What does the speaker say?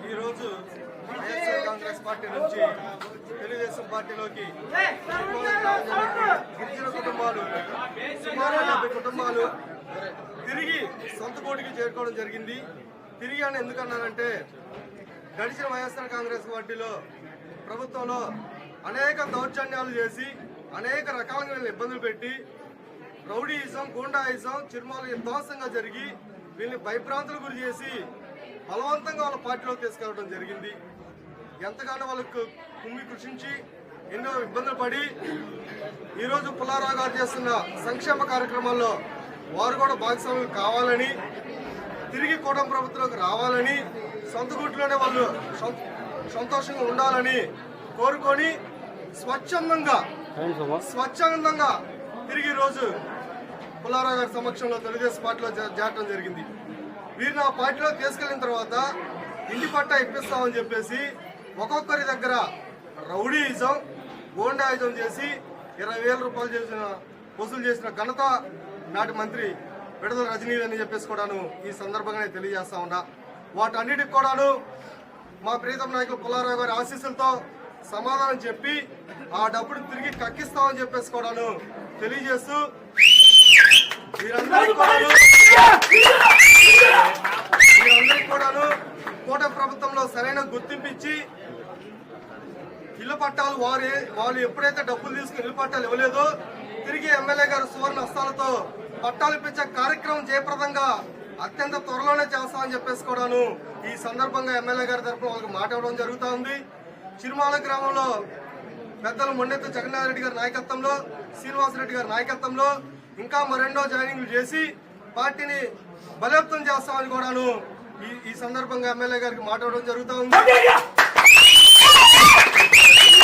ఈరోజు వైఎస్ఆర్ కాంగ్రెస్ పార్టీ నుంచి తెలుగుదేశం పార్టీలోకి గిరిజన కుటుంబాలు సుమారు 70 కుటుంబాలు తిరిగి సొంత కోటికి చేరుకోవడం జరిగింది. తిరిగి అని ఎందుకన్నానంటే గడిచిన వైఎస్ఆర్ కాంగ్రెస్ పార్టీలో ప్రభుత్వంలో అనేక దౌర్జన్యాలు చేసి అనేక రకాలుగా ఇబ్బందులు పెట్టి రౌడీయిజం గూండాయిజం చిరుమాలు విధ్వంసంగా జరిగి వీళ్ళని భయభ్రాంతులు గురి చేసి బలవంతంగా వాళ్ళ పార్టీలో తీసుకెళ్లడం జరిగింది. ఎంతగానో వాళ్ళకు కృషించి ఎన్నో ఇబ్బందులు పడి ఈరోజు పుల్లారావు గారు చేస్తున్న సంక్షేమ కార్యక్రమాల్లో వారు కూడా భాగస్వాములు కావాలని తిరిగి కూటమి ప్రభుత్వంలోకి రావాలని సొంత గుట్లోనే వాళ్ళు సంతోషంగా ఉండాలని కోరుకొని స్వచ్ఛందంగా తిరిగి రోజు పుల్లారావు గారి సమక్షంలో తెలుగుదేశం పార్టీలో చేరడం జరిగింది. వీరిని ఆ పార్టీలో తీసుకెళ్లిన తర్వాత ఇంటి పట్టా ఇప్పిస్తామని చెప్పేసి ఒక్కొక్కరి దగ్గర రౌడీయిజం గోండాయిజం చేసి 20,000 రూపాయలు వసూలు చేసిన ఘనత నాటి మంత్రి విడుదల రజనీ అని చెప్పేసి కూడాను ఈ సందర్భంగానే తెలియజేస్తా ఉన్నా. వాటన్నిటికి కూడాను మా ప్రీతం నాయకులు పుల్లారావు గారి ఆశీస్సులతో సమాధానం చెప్పి ఆ డబ్బును తిరిగి కక్కిస్తామని చెప్పేసి కూడాను తెలియజేస్తూ వీరందరికీ కూడాను కూటమి ప్రభుత్వంలో సరైన గుర్తింపు ఇచ్చి ఇళ్ల పట్టాలు వాళ్ళు ఎప్పుడైతే డబ్బులు తీసుకుని ఇళ్ల పట్టాలు ఇవ్వలేదో తిరిగి ఎమ్మెల్యే గారు సువర్ణ హస్తాలతో పట్టాలు ఇప్పించే కార్యక్రమం జయప్రదంగా అత్యంత త్వరలోనే చేస్తామని చెప్పేసి కూడాను ఈ సందర్భంగా ఎమ్మెల్యే గారి తరఫున వాళ్ళకి మాట్లాడడం జరుగుతూ ఉంది. చిరుమాల గ్రామంలో పెద్దలు మొండెత్తు జగన్నాథరెడ్డి గారి నాయకత్వంలో శ్రీనివాసరెడ్డి గారి నాయకత్వంలో ఇంకా మరెన్నో జాయినింగ్లు చేసి పార్టీని బలోపేతం చేస్తామని కూడాను ఈ సందర్భంగా ఎమ్మెల్యే గారికి మాట్లాడడం జరుగుతూ ఉంది.